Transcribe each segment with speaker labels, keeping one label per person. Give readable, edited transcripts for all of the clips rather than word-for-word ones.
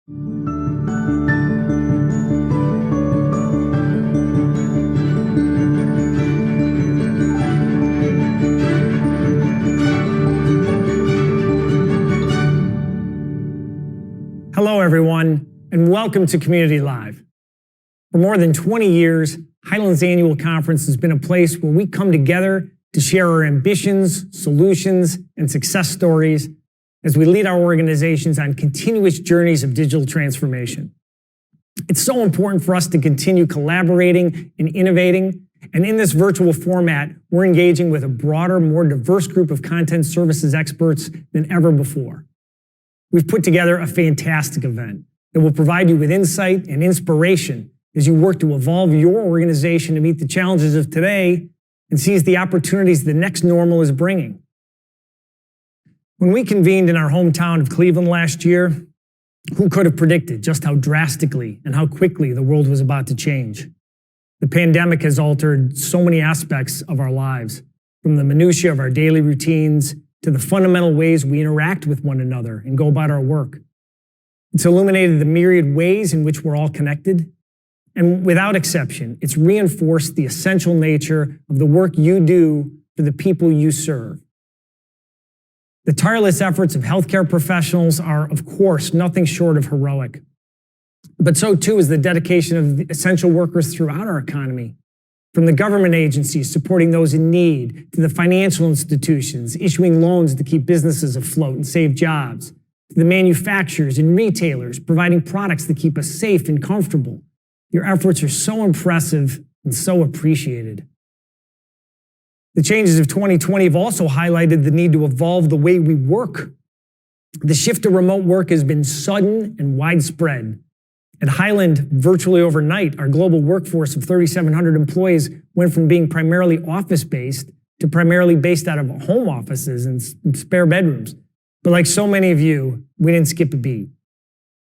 Speaker 1: Hello, everyone, and welcome to Community Live. For more than 20 years, Hyland's annual conference has been a place where we come together to share our ambitions, solutions, and success stories as we lead our organizations on continuous journeys of digital transformation. It's so important for us to continue collaborating and innovating, and in this virtual format, we're engaging with a broader, more diverse group of content services experts than ever before. We've put together a fantastic event that will provide you with insight and inspiration as you work to evolve your organization to meet the challenges of today and seize the opportunities the next normal is bringing. When we convened in our hometown of Cleveland last year, who could have predicted just how drastically and how quickly the world was about to change? The pandemic has altered so many aspects of our lives, from the minutiae of our daily routines to the fundamental ways we interact with one another and go about our work. It's illuminated the myriad ways in which we're all connected, and without exception, it's reinforced the essential nature of the work you do for the people you serve. The tireless efforts of healthcare professionals are, of course, nothing short of heroic, but so too is the dedication of the essential workers throughout our economy. From the government agencies supporting those in need, to the financial institutions issuing loans to keep businesses afloat and save jobs, to the manufacturers and retailers providing products that keep us safe and comfortable. Your efforts are so impressive and so appreciated. The changes of 2020 have also highlighted the need to evolve the way we work. The shift to remote work has been sudden and widespread. At Hyland, virtually overnight, our global workforce of 3,700 employees went from being primarily office-based to primarily based out of home offices and spare bedrooms. But like so many of you, we didn't skip a beat.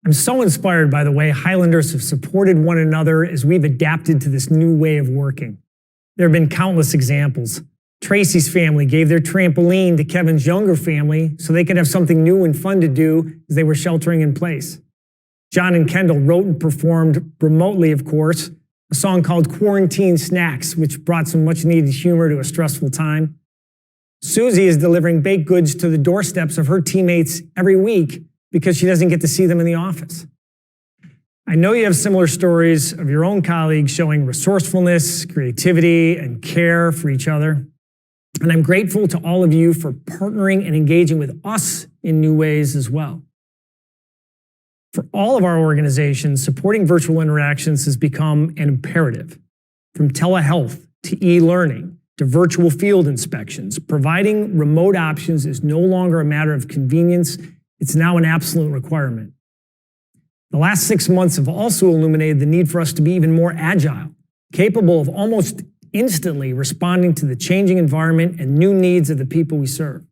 Speaker 1: I'm so inspired by the way Highlanders have supported one another as we've adapted to this new way of working. There have been countless examples. Tracy's family gave their trampoline to Kevin's younger family so they could have something new and fun to do as they were sheltering in place. John and Kendall wrote and performed remotely, of course, a song called Quarantine Snacks, which brought some much-needed humor to a stressful time. Susie is delivering baked goods to the doorsteps of her teammates every week because she doesn't get to see them in the office. I know you have similar stories of your own colleagues showing resourcefulness, creativity, and care for each other. And I'm grateful to all of you for partnering and engaging with us in new ways as well. For all of our organizations, supporting virtual interactions has become an imperative. From telehealth to e-learning to virtual field inspections, providing remote options is no longer a matter of convenience. It's now an absolute requirement. The last 6 months have also illuminated the need for us to be even more agile, capable of almost instantly responding to the changing environment and new needs of the people we serve.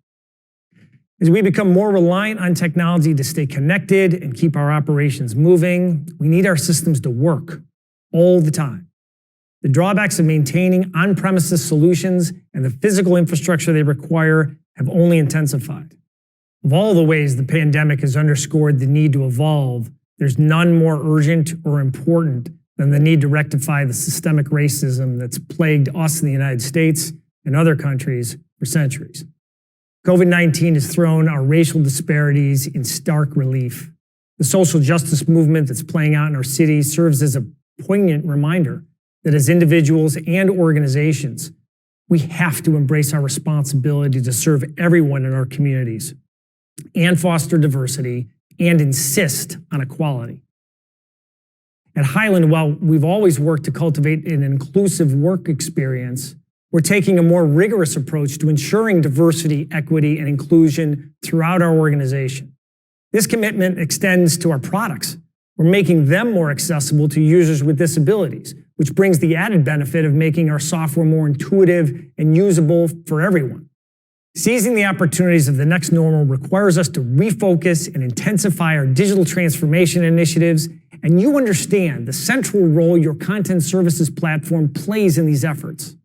Speaker 1: As we become more reliant on technology to stay connected and keep our operations moving, we need our systems to work all the time. The drawbacks of maintaining on-premises solutions and the physical infrastructure they require have only intensified. Of all the ways the pandemic has underscored the need to evolve, there's none more urgent or important than the need to rectify the systemic racism that's plagued us in the United States and other countries for centuries. COVID-19 has thrown our racial disparities in stark relief. The social justice movement that's playing out in our cities serves as a poignant reminder that as individuals and organizations, we have to embrace our responsibility to serve everyone in our communities and foster diversity and insist on equality. At Hyland, while we've always worked to cultivate an inclusive work experience, we're taking a more rigorous approach to ensuring diversity, equity, and inclusion throughout our organization. This commitment extends to our products. We're making them more accessible to users with disabilities, which brings the added benefit of making our software more intuitive and usable for everyone. Seizing the opportunities of the next normal requires us to refocus and intensify our digital transformation initiatives, and you understand the central role your content services platform plays in these efforts.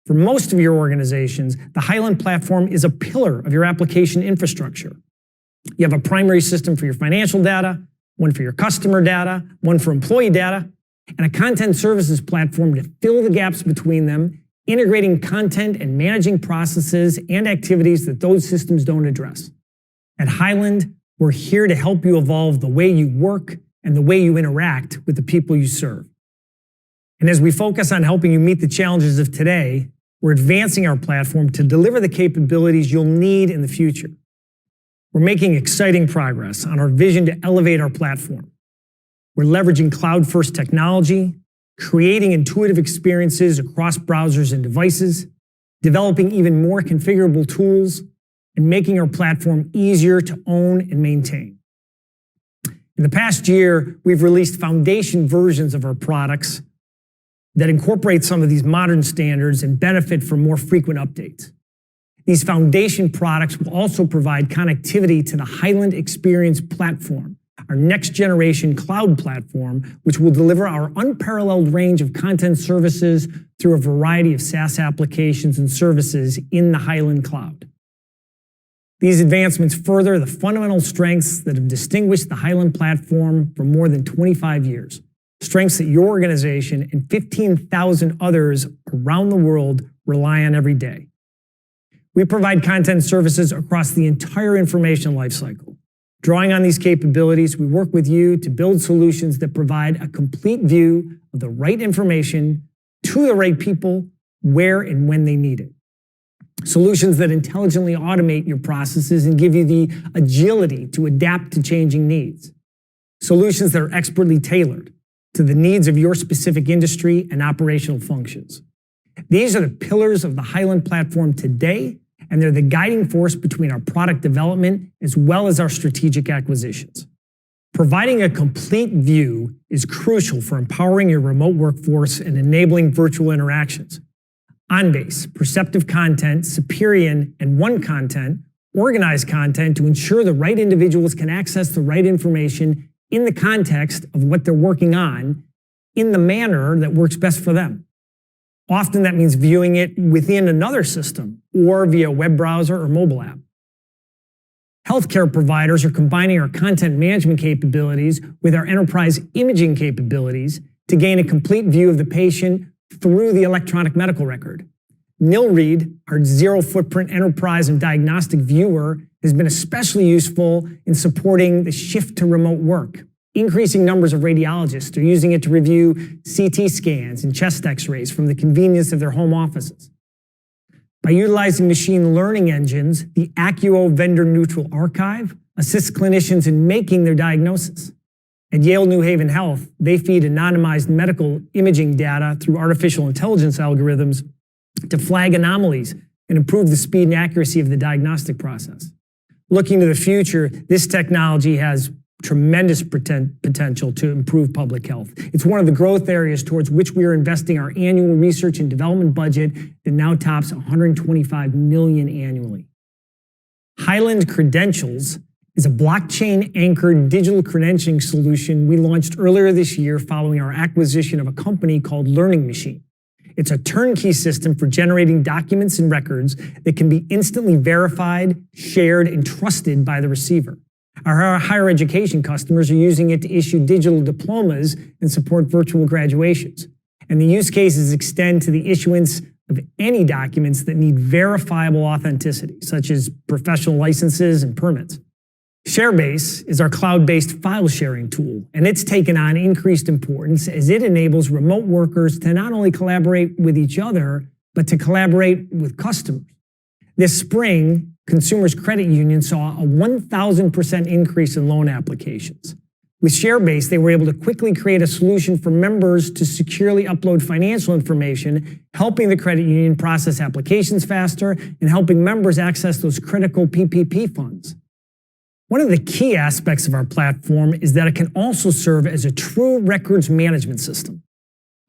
Speaker 1: For most of your organizations, the Hyland platform is a pillar of your application infrastructure. You have a primary system for your financial data, one for your customer data, one for employee data, and a content services platform to fill the gaps between them, integrating content and managing processes and activities that those systems don't address. At Highland, we're here to help you evolve the way you work and the way you interact with the people you serve. And as we focus on helping you meet the challenges of today, we're advancing our platform to deliver the capabilities you'll need in the future. We're making exciting progress on our vision to elevate our platform. We're leveraging cloud-first technology, creating intuitive experiences across browsers and devices, developing even more configurable tools, and making our platform easier to own and maintain. In the past year, we've released foundation versions of our products that incorporate some of these modern standards and benefit from more frequent updates. These foundation products will also provide connectivity to the Highland Experience platform, our next-generation cloud platform, which will deliver our unparalleled range of content services through a variety of SaaS applications and services in the Highland Cloud. These advancements further the fundamental strengths that have distinguished the Highland platform for more than 25 years, strengths that your organization and 15,000 others around the world rely on every day. We provide content services across the entire information lifecycle. Drawing on these capabilities, we work with you to build solutions that provide a complete view of the right information to the right people, where and when they need it. Solutions that intelligently automate your processes and give you the agility to adapt to changing needs. Solutions that are expertly tailored to the needs of your specific industry and operational functions. These are the pillars of the Highland platform today, and they're the guiding force between our product development as well as our strategic acquisitions. Providing a complete view is crucial for empowering your remote workforce and enabling virtual interactions. OnBase, Perceptive Content, Superion, and One Content organize content to ensure the right individuals can access the right information in the context of what they're working on in the manner that works best for them. Often that means viewing it within another system or via a web browser or mobile app. Healthcare providers are combining our content management capabilities with our enterprise imaging capabilities to gain a complete view of the patient through the electronic medical record. Nilread, our zero-footprint enterprise and diagnostic viewer, has been especially useful in supporting the shift to remote work. Increasing numbers of radiologists are using it to review CT scans and chest x-rays from the convenience of their home offices. By utilizing machine learning engines, the Accuo vendor-neutral archive assists clinicians in making their diagnosis. At Yale New Haven Health, they feed anonymized medical imaging data through artificial intelligence algorithms to flag anomalies and improve the speed and accuracy of the diagnostic process. Looking to the future, this technology has tremendous potential to improve public health. It's one of the growth areas towards which we are investing our annual research and development budget that now tops $125 million annually. Highland Credentials is a blockchain-anchored digital credentialing solution we launched earlier this year following our acquisition of a company called Learning Machine. It's a turnkey system for generating documents and records that can be instantly verified, shared, and trusted by the receiver. Our higher education customers are using it to issue digital diplomas and support virtual graduations. And the use cases extend to the issuance of any documents that need verifiable authenticity, such as professional licenses and permits. ShareBase is our cloud-based file sharing tool, and it's taken on increased importance as it enables remote workers to not only collaborate with each other, but to collaborate with customers. This spring, Consumers Credit Union saw a 1,000% increase in loan applications. With ShareBase, they were able to quickly create a solution for members to securely upload financial information, helping the credit union process applications faster and helping members access those critical PPP funds. One of the key aspects of our platform is that it can also serve as a true records management system.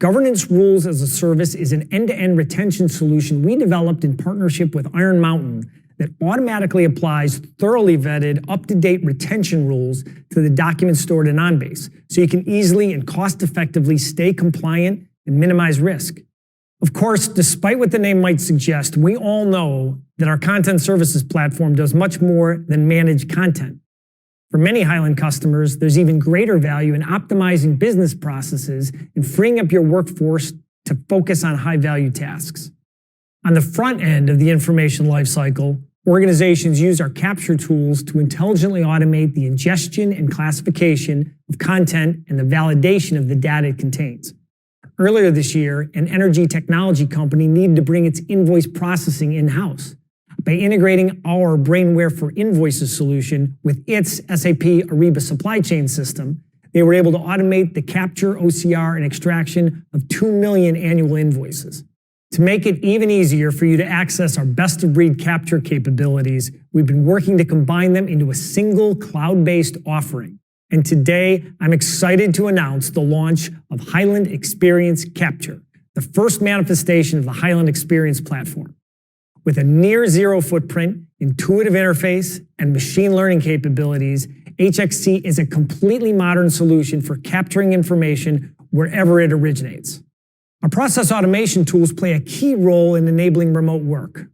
Speaker 1: Governance Rules as a Service is an end-to-end retention solution we developed in partnership with Iron Mountain that automatically applies thoroughly vetted, up-to-date retention rules to the documents stored in OnBase, so you can easily and cost-effectively stay compliant and minimize risk. Of course, despite what the name might suggest, we all know that our content services platform does much more than manage content. For many Hyland customers, there's even greater value in optimizing business processes and freeing up your workforce to focus on high-value tasks. On the front end of the information lifecycle, organizations use our capture tools to intelligently automate the ingestion and classification of content and the validation of the data it contains. Earlier this year, an energy technology company needed to bring its invoice processing in-house. By integrating our Brainware for Invoices solution with its SAP Ariba supply chain system, they were able to automate the capture, OCR, and extraction of 2 million annual invoices. To make it even easier for you to access our best-of-breed capture capabilities, we've been working to combine them into a single cloud-based offering. And today, I'm excited to announce the launch of Hyland Experience Capture, the first manifestation of the Hyland Experience platform. With a near-zero footprint, intuitive interface, and machine learning capabilities, HXC is a completely modern solution for capturing information wherever it originates. Our process automation tools play a key role in enabling remote work.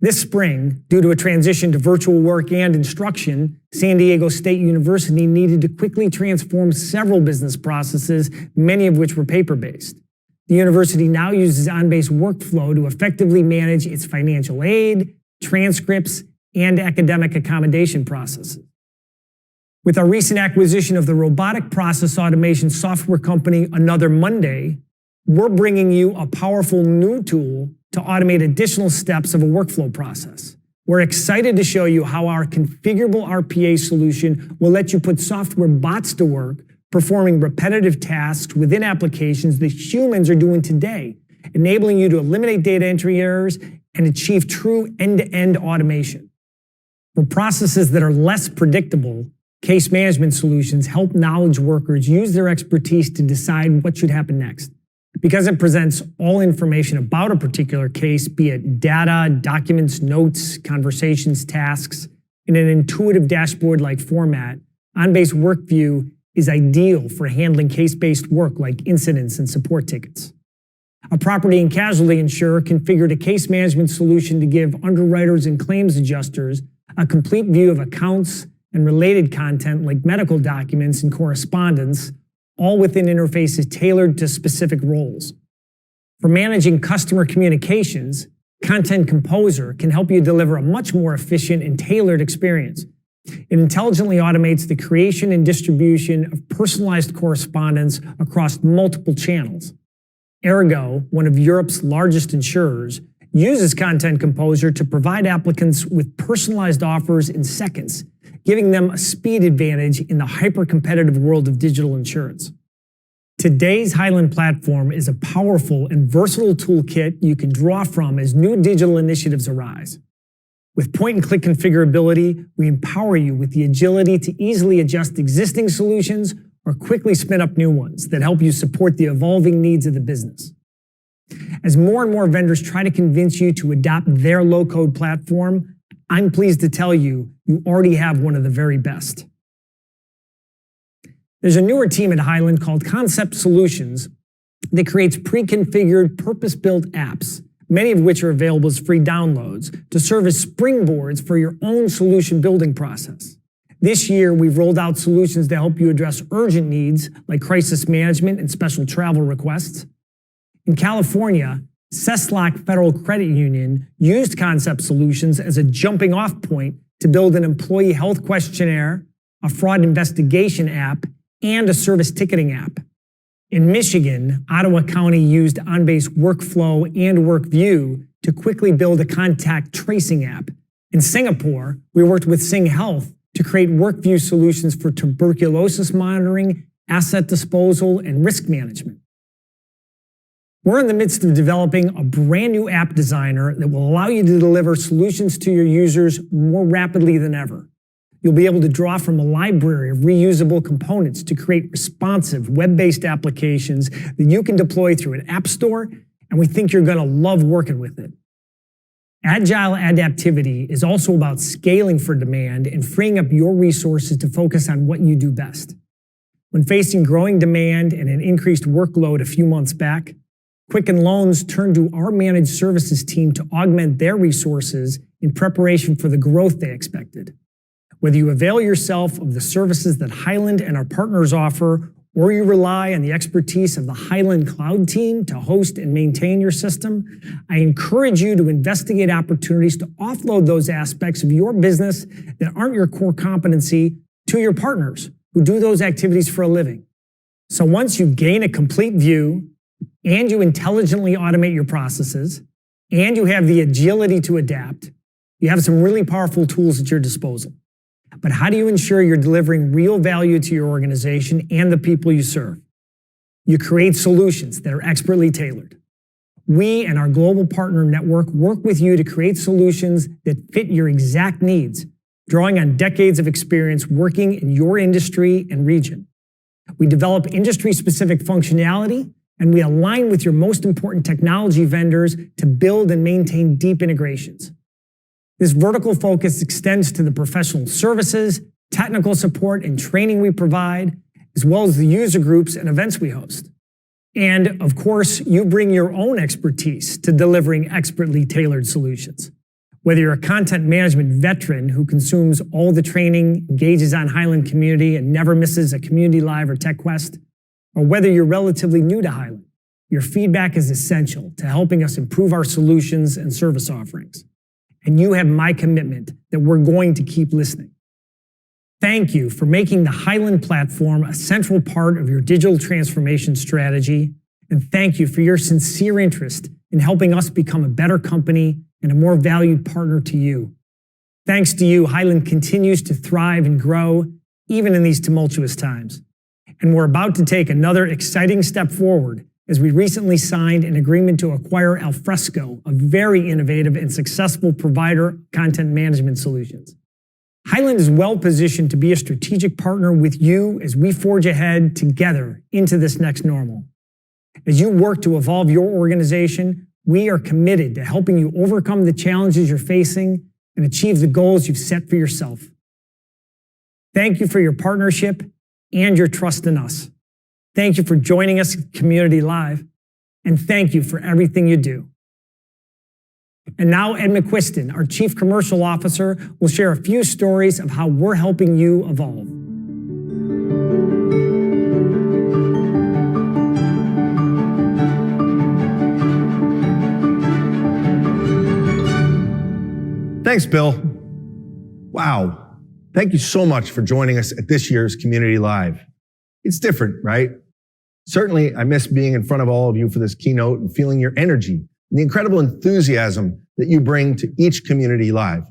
Speaker 1: This spring, due to a transition to virtual work and instruction, San Diego State University needed to quickly transform several business processes, many of which were paper-based. The university now uses OnBase Workflow to effectively manage its financial aid, transcripts, and academic accommodation processes. With our recent acquisition of the robotic process automation software company Another Monday, we're bringing you a powerful new tool to automate additional steps of a workflow process. We're excited to show you how our configurable RPA solution will let you put software bots to work, performing repetitive tasks within applications that humans are doing today, enabling you to eliminate data entry errors and achieve true end-to-end automation. For processes that are less predictable, case management solutions help knowledge workers use their expertise to decide what should happen next. Because it presents all information about a particular case, be it data, documents, notes, conversations, tasks, in an intuitive dashboard-like format, OnBase WorkView is ideal for handling case-based work like incidents and support tickets. A property and casualty insurer configured a case management solution to give underwriters and claims adjusters a complete view of accounts and related content like medical documents and correspondence, all within interfaces tailored to specific roles. For managing customer communications, Content Composer can help you deliver a much more efficient and tailored experience. It intelligently automates the creation and distribution of personalized correspondence across multiple channels. Ergo, one of Europe's largest insurers, uses Content Composer to provide applicants with personalized offers in seconds, giving them a speed advantage in the hyper-competitive world of digital insurance. Today's Hyland platform is a powerful and versatile toolkit you can draw from as new digital initiatives arise. With point-and-click configurability, we empower you with the agility to easily adjust existing solutions or quickly spin up new ones that help you support the evolving needs of the business. As more and more vendors try to convince you to adopt their low-code platform, I'm pleased to tell you, you already have one of the very best. There's a newer team at Hyland called Concept Solutions that creates pre-configured, purpose-built apps, many of which are available as free downloads, to serve as springboards for your own solution building process. This year, we've rolled out solutions to help you address urgent needs like crisis management and special travel requests. In California, Cesslock Federal Credit Union used Concept Solutions as a jumping-off point to build an employee health questionnaire, a fraud investigation app, and a service ticketing app. In Michigan, Ottawa County used OnBase Workflow and WorkView to quickly build a contact tracing app. In Singapore, we worked with Sing Health to create WorkView solutions for tuberculosis monitoring, asset disposal, and risk management. We're in the midst of developing a brand new app designer that will allow you to deliver solutions to your users more rapidly than ever. You'll be able to draw from a library of reusable components to create responsive web-based applications that you can deploy through an app store, and we think you're going to love working with it. Agile adaptivity is also about scaling for demand and freeing up your resources to focus on what you do best. When facing growing demand and an increased workload a few months back, Quicken Loans turned to our managed services team to augment their resources in preparation for the growth they expected. Whether you avail yourself of the services that Hyland and our partners offer, or you rely on the expertise of the Hyland Cloud team to host and maintain your system, I encourage you to investigate opportunities to offload those aspects of your business that aren't your core competency to your partners who do those activities for a living. So once you gain a complete view, and you intelligently automate your processes, and you have the agility to adapt, you have some really powerful tools at your disposal. But how do you ensure you're delivering real value to your organization and the people you serve? You create solutions that are expertly tailored. We and our global partner network work with you to create solutions that fit your exact needs, drawing on decades of experience working in your industry and region. We develop industry-specific functionality, and we align with your most important technology vendors to build and maintain deep integrations. This vertical focus extends to the professional services, technical support, and training we provide, as well as the user groups and events we host. And, of course, you bring your own expertise to delivering expertly tailored solutions. Whether you're a content management veteran who consumes all the training, engages on Hyland Community, and never misses a Community Live or Tech Quest, or whether you're relatively new to Hyland, your feedback is essential to helping us improve our solutions and service offerings. And you have my commitment that we're going to keep listening. Thank you for making the Hyland platform a central part of your digital transformation strategy, and thank you for your sincere interest in helping us become a better company and a more valued partner to you. Thanks to you, Hyland continues to thrive and grow, even in these tumultuous times. And we're about to take another exciting step forward as we recently signed an agreement to acquire Alfresco, a very innovative and successful provider of content management solutions. Hyland is well positioned to be a strategic partner with you as we forge ahead together into this next normal. As you work to evolve your organization, we are committed to helping you overcome the challenges you're facing and achieve the goals you've set for yourself. Thank you for your partnership and your trust in us. Thank you for joining us at Community Live, and thank you for everything you do. And now Ed McQuiston, our Chief Commercial Officer, will share a few stories of how we're helping you evolve.
Speaker 2: Thanks, Bill. Wow. Thank you so much for joining us at this year's Community Live. It's different, right? Certainly, I miss being in front of all of you for this keynote and feeling your energy and the incredible enthusiasm that you bring to each Community Live.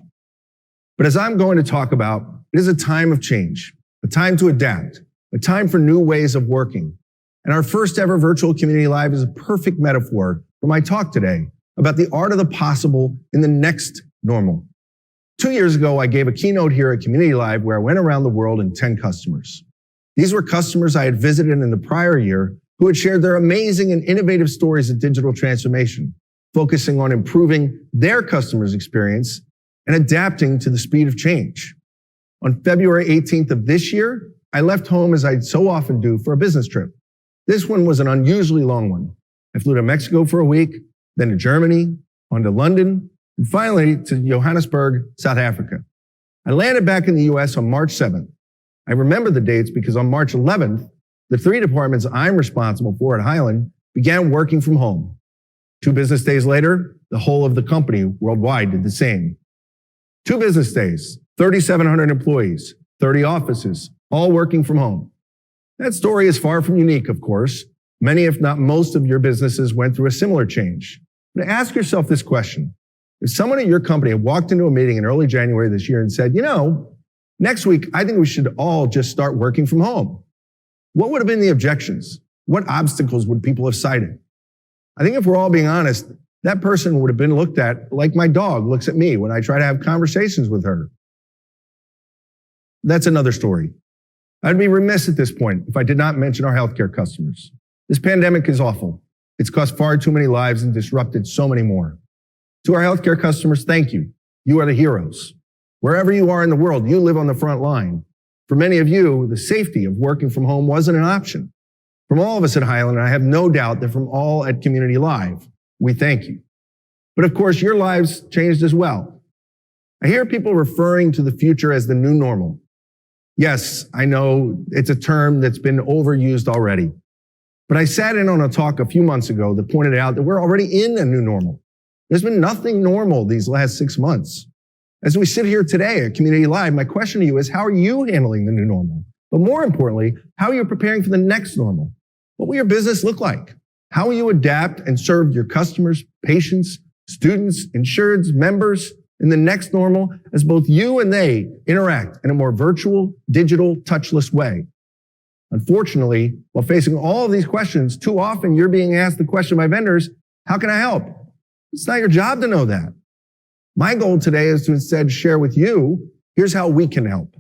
Speaker 2: But as I'm going to talk about, it is a time of change, a time to adapt, a time for new ways of working. And our first ever virtual Community Live is a perfect metaphor for my talk today about the art of the possible in the next normal. 2 years ago, I gave a keynote here at Community Live where I went around the world and 10 customers. These were customers I had visited in the prior year who had shared their amazing and innovative stories of digital transformation, focusing on improving their customers' experience and adapting to the speed of change. On February 18th of this year, I left home as I so often do for a business trip. This one was an unusually long one. I flew to Mexico for a week, then to Germany, on to London, and finally to Johannesburg, South Africa. I landed back in the US on March 7th. I remember the dates because on March 11th, the 3 departments I'm responsible for at Hyland began working from home. 2 business days later, the whole of the company worldwide did the same. 2 business days, 3,700 employees, 30 offices, all working from home. That story is far from unique, of course. Many, if not most, of your businesses went through a similar change. But ask yourself this question. If someone at your company had walked into a meeting in early January this year and said, next week, I think we should all just start working from home, what would have been the objections? What obstacles would people have cited? I think if we're all being honest, that person would have been looked at like my dog looks at me when I try to have conversations with her. That's another story. I'd be remiss at this point if I did not mention our healthcare customers. This pandemic is awful. It's cost far too many lives and disrupted so many more. To our healthcare customers, thank you. You are the heroes. Wherever you are in the world, you live on the front line. For many of you, the safety of working from home wasn't an option. From all of us at Hyland, and I have no doubt that from all at Community Live, we thank you. But of course, your lives changed as well. I hear people referring to the future as the new normal. Yes, I know it's a term that's been overused already. But I sat in on a talk a few months ago that pointed out that we're already in a new normal. There's been nothing normal these last 6 months. As we sit here today at Community Live, my question to you is, how are you handling the new normal? But more importantly, how are you preparing for the next normal? What will your business look like? How will you adapt and serve your customers, patients, students, insureds, members in the next normal as both you and they interact in a more virtual, digital, touchless way? Unfortunately, while facing all of these questions, too often you're being asked the question by vendors, how can I help? It's not your job to know that. My goal today is to instead share with you, here's how we can help.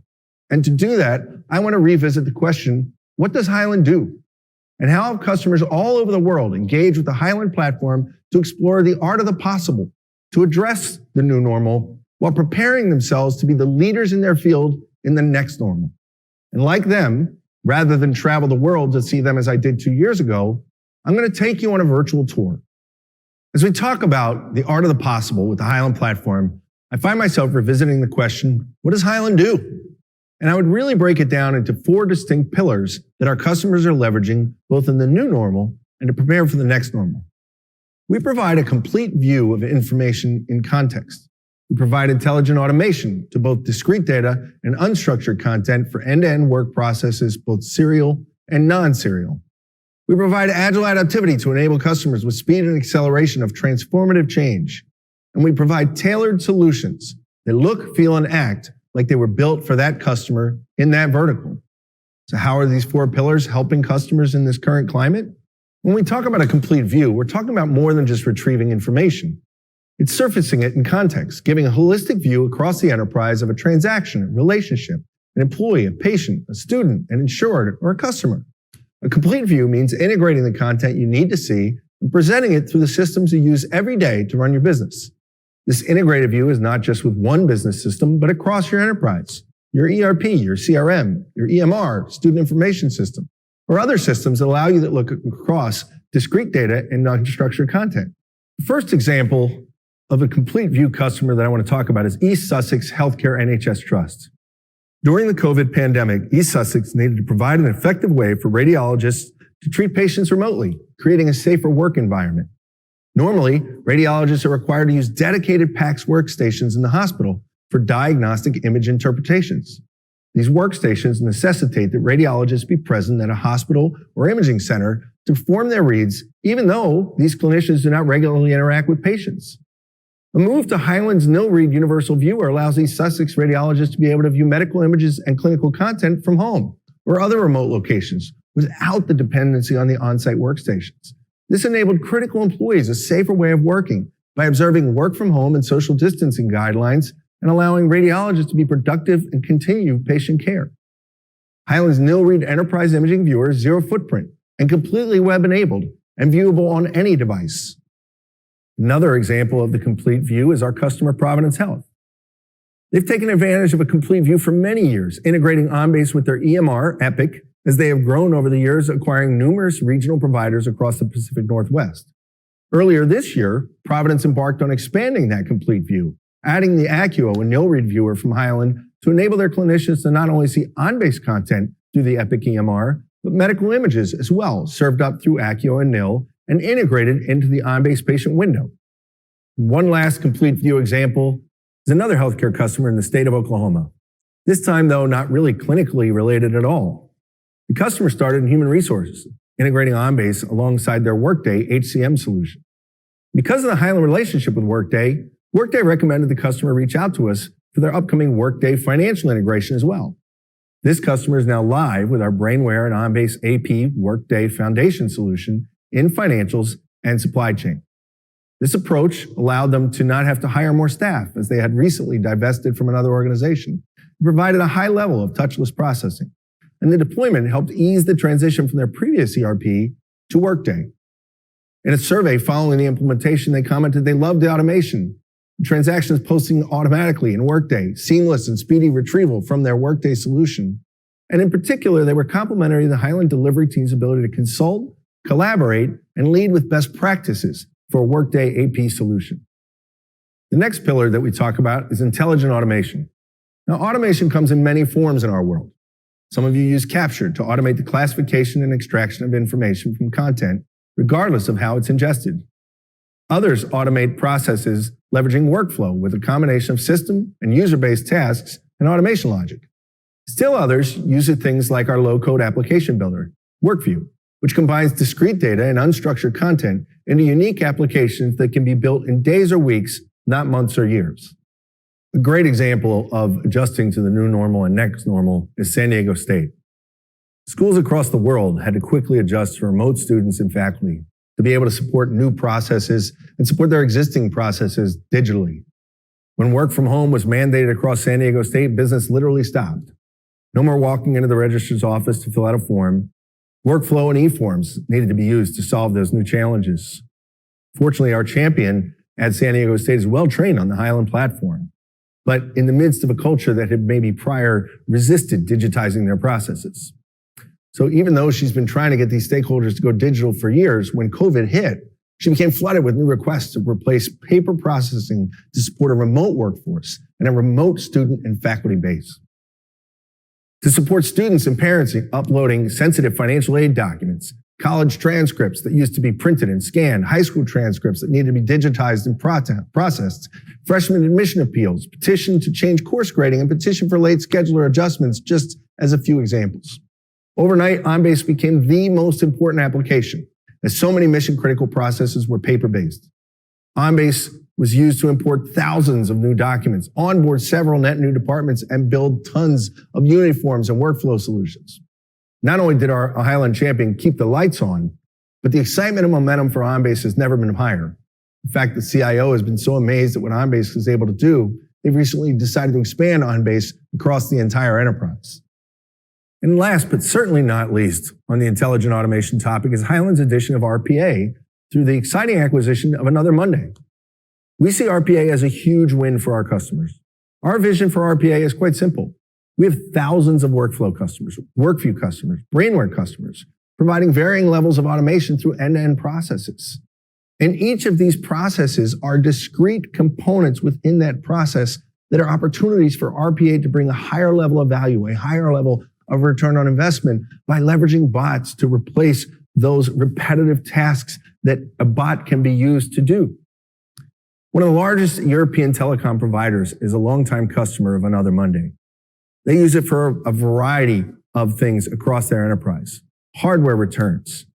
Speaker 2: And to do that, I want to revisit the question, what does Hyland do? And how have customers all over the world engage with the Hyland platform to explore the art of the possible, to address the new normal while preparing themselves to be the leaders in their field in the next normal. And like them, rather than travel the world to see them as I did 2 years ago, I'm going to take you on a virtual tour. As we talk about the art of the possible with the Hyland platform, I find myself revisiting the question, what does Hyland do? And I would really break it down into 4 distinct pillars that our customers are leveraging both in the new normal and to prepare for the next normal. We provide a complete view of information in context. We provide intelligent automation to both discrete data and unstructured content for end-to-end work processes, both serial and non-serial. We provide agile adaptivity to enable customers with speed and acceleration of transformative change. And we provide tailored solutions that look, feel, and act like they were built for that customer in that vertical. So how are these 4 pillars helping customers in this current climate? When we talk about a complete view, we're talking about more than just retrieving information. It's surfacing it in context, giving a holistic view across the enterprise of a transaction, a relationship, an employee, a patient, a student, an insured, or a customer. A complete view means integrating the content you need to see and presenting it through the systems you use every day to run your business. This integrated view is not just with one business system, but across your enterprise, your ERP, your CRM, your EMR, student information system, or other systems that allow you to look across discrete data and unstructured content. The first example of a complete view customer that I want to talk about is East Sussex Healthcare NHS Trust. During the COVID pandemic, East Sussex needed to provide an effective way for radiologists to treat patients remotely, creating a safer work environment. Normally, radiologists are required to use dedicated PACS workstations in the hospital for diagnostic image interpretations. These workstations necessitate that radiologists be present at a hospital or imaging center to perform their reads, even though these clinicians do not regularly interact with patients. A move to Hyland's nil-read universal viewer allows East Sussex radiologists to be able to view medical images and clinical content from home or other remote locations without the dependency on the on-site workstations. This enabled critical employees a safer way of working by observing work from home and social distancing guidelines and allowing radiologists to be productive and continue patient care. Hyland's nil-read enterprise imaging viewer is zero footprint and completely web-enabled and viewable on any device. Another example of the complete view is our customer Providence Health. They've taken advantage of a complete view for many years, integrating OnBase with their EMR, Epic, as they have grown over the years, acquiring numerous regional providers across the Pacific Northwest. Earlier this year, Providence embarked on expanding that complete view, adding the Accuo and nil-read viewer from Hyland to enable their clinicians to not only see OnBase content through the Epic EMR, but medical images as well, served up through Accuo and Nil, and integrated into the OnBase patient window. One last complete view example is another healthcare customer in the state of Oklahoma. This time, though, not really clinically related at all. The customer started in human resources, integrating OnBase alongside their Workday HCM solution. Because of the Hyland relationship with Workday, Workday recommended the customer reach out to us for their upcoming Workday financial integration as well. This customer is now live with our Brainware and OnBase AP Workday Foundation solution in financials and supply chain. This approach allowed them to not have to hire more staff as they had recently divested from another organization. It provided a high level of touchless processing, and the deployment helped ease the transition from their previous ERP to Workday. In a survey following the implementation, they commented they loved the automation, transactions posting automatically in Workday, seamless and speedy retrieval from their Workday solution, and in particular, they were complimentary of the Hyland delivery team's ability to consult, collaborate, and lead with best practices for a Workday AP solution. The next pillar that we talk about is intelligent automation. Now, automation comes in many forms in our world. Some of you use Capture to automate the classification and extraction of information from content, regardless of how it's ingested. Others automate processes leveraging workflow with a combination of system and user-based tasks and automation logic. Still others use things like our low-code application builder, WorkView, which combines discrete data and unstructured content into unique applications that can be built in days or weeks, not months or years. A great example of adjusting to the new normal and next normal is San Diego State. Schools across the world had to quickly adjust for remote students and faculty to be able to support new processes and support their existing processes digitally. When work from home was mandated across San Diego State, business literally stopped. No more walking into the registrar's office to fill out a form. Workflow and e-forms needed to be used to solve those new challenges. Fortunately, our champion at San Diego State is well trained on the Highland platform, but in the midst of a culture that had maybe prior resisted digitizing their processes. So even though she's been trying to get these stakeholders to go digital for years, when COVID hit, she became flooded with new requests to replace paper processing to support a remote workforce and a remote student and faculty base. To support students and parents in uploading sensitive financial aid documents, college transcripts that used to be printed and scanned, high school transcripts that needed to be digitized and processed, freshman admission appeals, petition to change course grading, and petition for late scheduler adjustments, just as a few examples. Overnight, OnBase became the most important application, as so many mission-critical processes were paper-based. OnBase was used to import thousands of new documents, onboard several net new departments, and build tons of uniforms and workflow solutions. Not only did our Highland champion keep the lights on, but the excitement and momentum for OnBase has never been higher. In fact, the CIO has been so amazed at what OnBase was able to do, they've recently decided to expand OnBase across the entire enterprise. And last, but certainly not least, on the intelligent automation topic is Highland's addition of RPA through the exciting acquisition of Another Monday. We see RPA as a huge win for our customers. Our vision for RPA is quite simple. We have thousands of workflow customers, WorkView customers, Brainware customers, providing varying levels of automation through end-to-end processes. And each of these processes are discrete components within that process that are opportunities for RPA to bring a higher level of value, a higher level of return on investment by leveraging bots to replace those repetitive tasks that a bot can be used to do. One of the largest European telecom providers is a longtime customer of Another Monday. They use it for a variety of things across their enterprise. Hardware returns,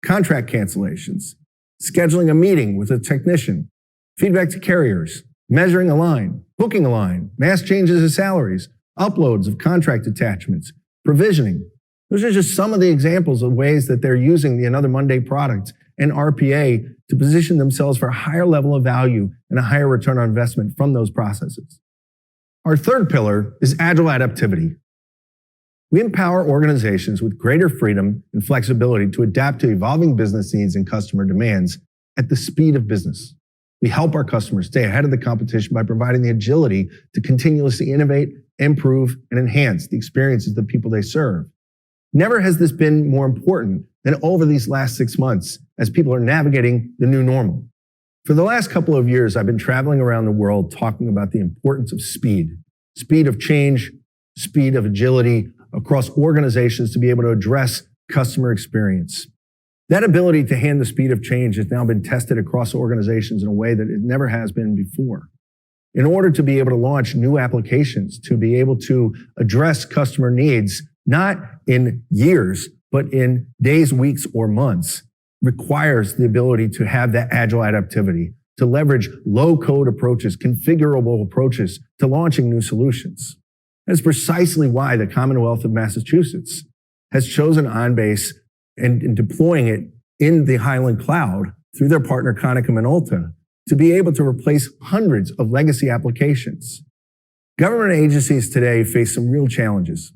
Speaker 2: contract cancellations, scheduling a meeting with a technician, feedback to carriers, measuring a line, booking a line, mass changes of salaries, uploads of contract attachments, provisioning. Those are just some of the examples of ways that they're using the Another Monday product and RPA to position themselves for a higher level of value and a higher return on investment from those processes. Our third pillar is agile adaptivity. We empower organizations with greater freedom and flexibility to adapt to evolving business needs and customer demands at the speed of business. We help our customers stay ahead of the competition by providing the agility to continuously innovate, improve, and enhance the experiences of the people they serve. Never has this been more important than over these last 6 months as people are navigating the new normal. For the last couple of years, I've been traveling around the world talking about the importance of speed of change, speed of agility across organizations to be able to address customer experience. That ability to handle the speed of change has now been tested across organizations in a way that it never has been before. In order to be able to launch new applications, to be able to address customer needs, not in years, but in days, weeks, or months, requires the ability to have that agile adaptivity, to leverage low-code approaches, configurable approaches to launching new solutions. That's precisely why the Commonwealth of Massachusetts has chosen OnBase and deploying it in the Highland Cloud through their partner Konica Minolta to be able to replace hundreds of legacy applications. Government agencies today face some real challenges.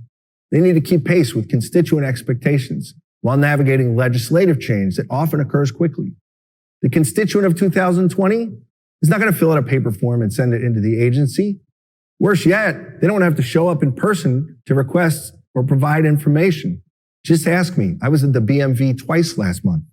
Speaker 2: They need to keep pace with constituent expectations while navigating legislative change that often occurs quickly. The constituent of 2020 is not going to fill out a paper form and send it into the agency. Worse yet, they don't have to show up in person to request or provide information. Just ask me. I was at the BMV twice last month.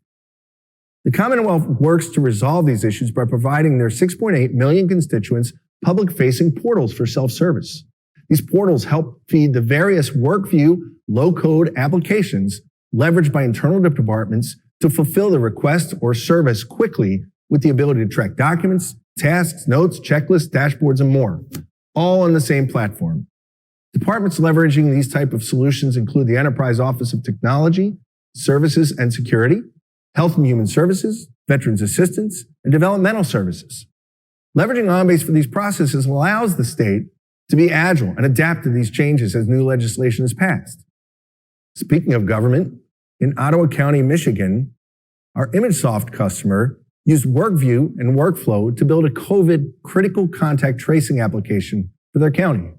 Speaker 2: The Commonwealth works to resolve these issues by providing their 6.8 million constituents public-facing portals for self-service. These portals help feed the various WorkView low-code applications leveraged by internal departments to fulfill the request or service quickly with the ability to track documents, tasks, notes, checklists, dashboards, and more, all on the same platform. Departments leveraging these type of solutions include the Enterprise Office of Technology, Services and Security, Health and Human Services, Veterans Assistance, and Developmental Services. Leveraging OnBase for these processes allows the state to be agile and adapt to these changes as new legislation is passed. Speaking of government, in Ottawa County, Michigan, our ImageSoft customer used WorkView and Workflow to build a COVID critical contact tracing application for their county.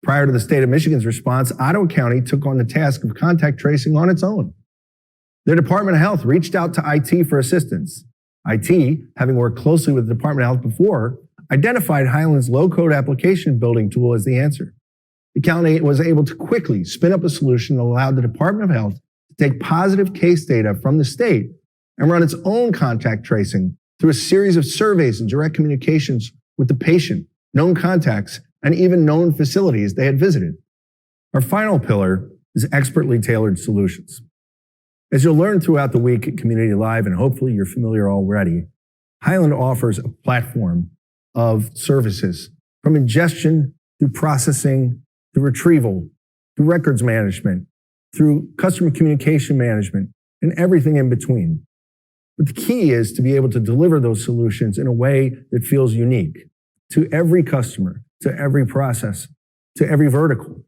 Speaker 2: Prior to the state of Michigan's response, Ottawa County took on the task of contact tracing on its own. Their Department of Health reached out to IT for assistance. IT, having worked closely with the Department of Health before, identified Highland's low-code application building tool as the answer. The county was able to quickly spin up a solution that allowed the Department of Health to take positive case data from the state and run its own contact tracing through a series of surveys and direct communications with the patient, known contacts, and even known facilities they had visited. Our final pillar is expertly tailored solutions. As you'll learn throughout the week at Community Live, and hopefully you're familiar already, Highland offers a platform of services from ingestion through processing, through retrieval, through records management, through customer communication management, and everything in between. But the key is to be able to deliver those solutions in a way that feels unique to every customer, to every process, to every vertical.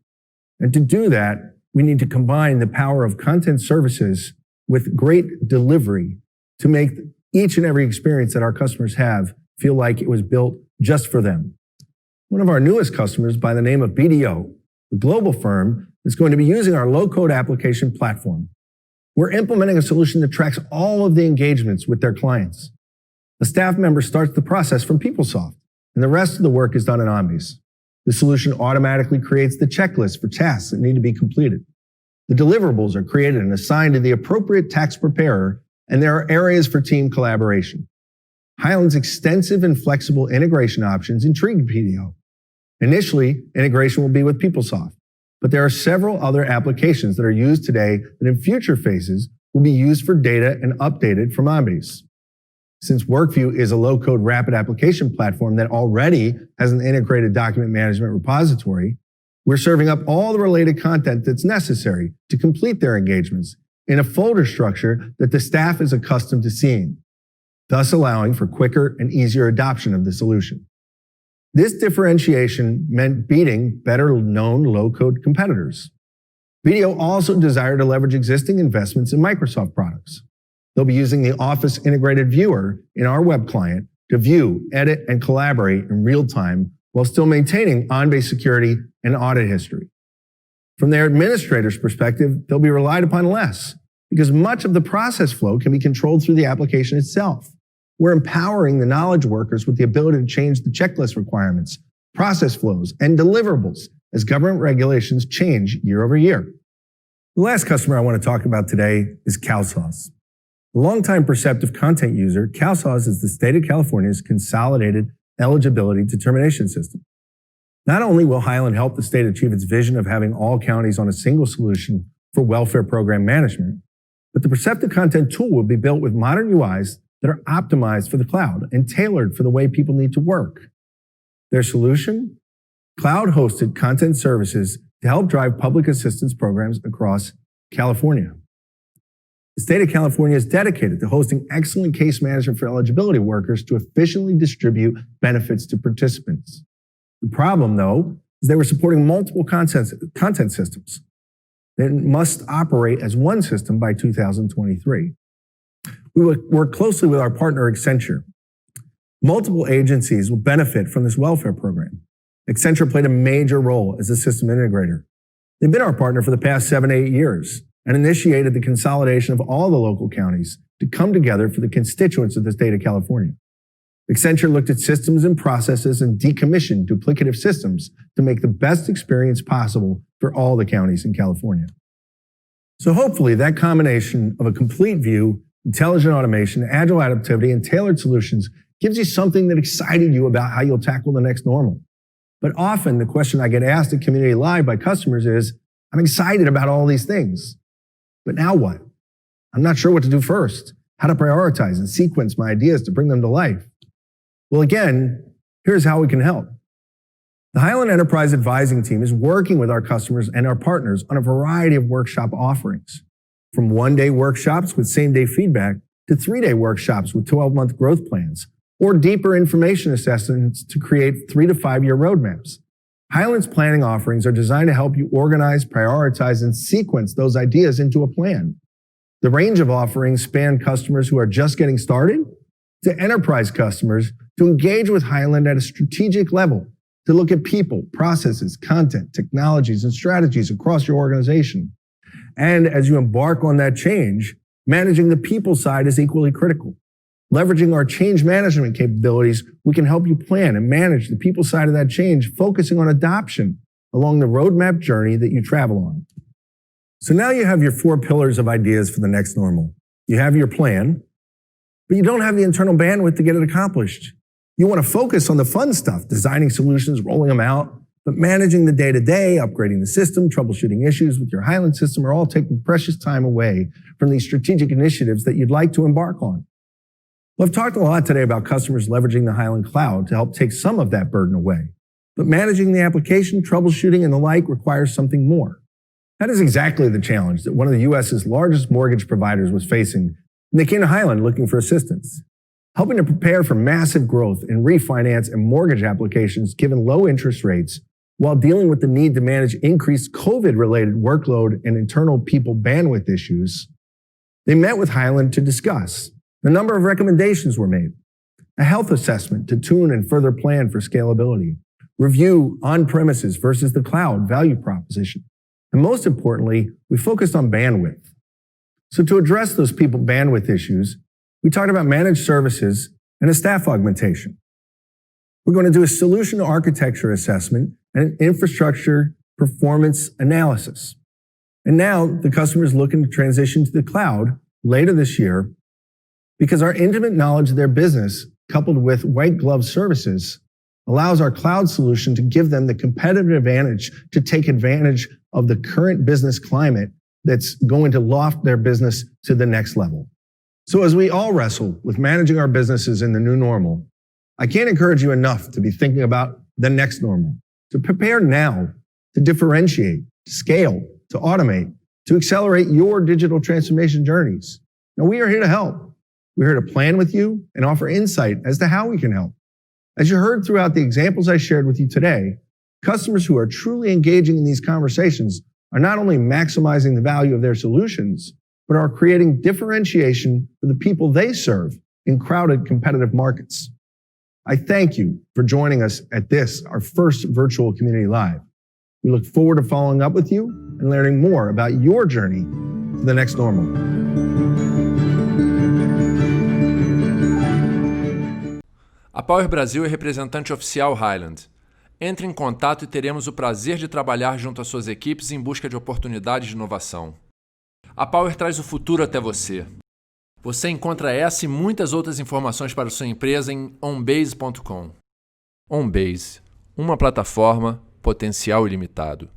Speaker 2: And to do that, we need to combine the power of content services with great delivery to make each and every experience that our customers have feel like it was built just for them. One of our newest customers by the name of BDO, a global firm, is going to be using our low-code application platform. We're implementing a solution that tracks all of the engagements with their clients. A staff member starts the process from PeopleSoft, and the rest of the work is done in OnBase. The solution automatically creates the checklist for tasks that need to be completed. The deliverables are created and assigned to the appropriate tax preparer, and there are areas for team collaboration. Highland's extensive and flexible integration options intrigued BDO. Initially, integration will be with PeopleSoft, but there are several other applications that are used today that in future phases will be used for data and updated from OnBase. Since WorkView is a low-code rapid application platform that already has an integrated document management repository, we're serving up all the related content that's necessary to complete their engagements in a folder structure that the staff is accustomed to seeing, thus allowing for quicker and easier adoption of the solution. This differentiation meant beating better-known low-code competitors. BDO also desired to leverage existing investments in Microsoft products. They'll be using the Office Integrated Viewer in our web client to view, edit, and collaborate in real time while still maintaining OnBase security and audit history. From their administrator's perspective, they'll be relied upon less because much of the process flow can be controlled through the application itself. We're empowering the knowledge workers with the ability to change the checklist requirements, process flows, and deliverables as government regulations change year over year. The last customer I want to talk about today is CalSauce. A longtime Perceptive content user, CalSauce is the state of California's consolidated eligibility determination system. Not only will Highland help the state achieve its vision of having all counties on a single solution for welfare program management, but the Perceptive content tool will be built with modern UIs that are optimized for the cloud and tailored for the way people need to work. Their solution? Cloud-hosted content services to help drive public assistance programs across California. The state of California is dedicated to hosting excellent case management for eligibility workers to efficiently distribute benefits to participants. The problem, though, is they were supporting multiple content systems that must operate as one system by 2023. We will work closely with our partner Accenture. Multiple agencies will benefit from this welfare program. Accenture played a major role as a system integrator. They've been our partner for the past 7 to 8 years and initiated the consolidation of all the local counties to come together for the constituents of the state of California. Accenture looked at systems and processes and decommissioned duplicative systems to make the best experience possible for all the counties in California. So hopefully that combination of a complete view Intelligent automation, agile adaptivity, and tailored solutions gives you something that excited you about how you'll tackle the next normal. But often the question I get asked at Community Live by customers is, I'm excited about all these things, but now what? I'm not sure what to do first, how to prioritize and sequence my ideas to bring them to life. Well, again, here's how we can help. The Hyland Enterprise Advising Team is working with our customers and our partners on a variety of workshop offerings, from one-day workshops with same-day feedback to three-day workshops with 12-month growth plans, or deeper information assessments to create 3 to 5 year roadmaps. Hyland's planning offerings are designed to help you organize, prioritize, and sequence those ideas into a plan. The range of offerings span customers who are just getting started to enterprise customers to engage with Hyland at a strategic level, to look at people, processes, content, technologies, and strategies across your organization. And as you embark on that change, managing the people side is equally critical. Leveraging our change management capabilities, we can help you plan and manage the people side of that change, focusing on adoption along the roadmap journey that you travel on. So now you have your 4 pillars of ideas for the next normal. You have your plan, but you don't have the internal bandwidth to get it accomplished. You want to focus on the fun stuff, designing solutions, rolling them out, but managing the day-to-day, upgrading the system, troubleshooting issues with your Hyland system are all taking precious time away from these strategic initiatives that you'd like to embark on. Well, I've talked a lot today about customers leveraging the Hyland Cloud to help take some of that burden away. But managing the application, troubleshooting, and the like requires something more. That is exactly the challenge that one of the U.S.'s largest mortgage providers was facing when they came to Hyland looking for assistance. Helping to prepare for massive growth in refinance and mortgage applications given low interest rates while dealing with the need to manage increased COVID-related workload and internal people bandwidth issues, they met with Hyland to discuss. A number of recommendations were made. A health assessment to tune and further plan for scalability. Review on-premises versus the cloud value proposition. And most importantly, we focused on bandwidth. So to address those people bandwidth issues, we talked about managed services and a staff augmentation. We're going to do a solution architecture assessment and an infrastructure performance analysis. And now the customer is looking to transition to the cloud later this year because our intimate knowledge of their business, coupled with white glove services, allows our cloud solution to give them the competitive advantage to take advantage of the current business climate that's going to loft their business to the next level. So as we all wrestle with managing our businesses in the new normal, I can't encourage you enough to be thinking about the next normal, to prepare now, to differentiate, to scale, to automate, to accelerate your digital transformation journeys. Now, we are here to help. We're here to plan with you and offer insight as to how we can help. As you heard throughout the examples I shared with you today, customers who are truly engaging in these conversations are not only maximizing the value of their solutions, but are creating differentiation for the people they serve in crowded competitive markets. I thank you for joining us at this, our first virtual Community Live. We look forward to following up with you and learning more about your journey to the next normal.
Speaker 3: A Power Brasil é representante oficial Hyland. Entre em contato e teremos o prazer de trabalhar junto às suas equipes em busca de oportunidades de inovação. A Power traz o futuro até você. Você encontra essa e muitas outras informações para sua empresa em onbase.com. Onbase, uma plataforma, potencial ilimitado.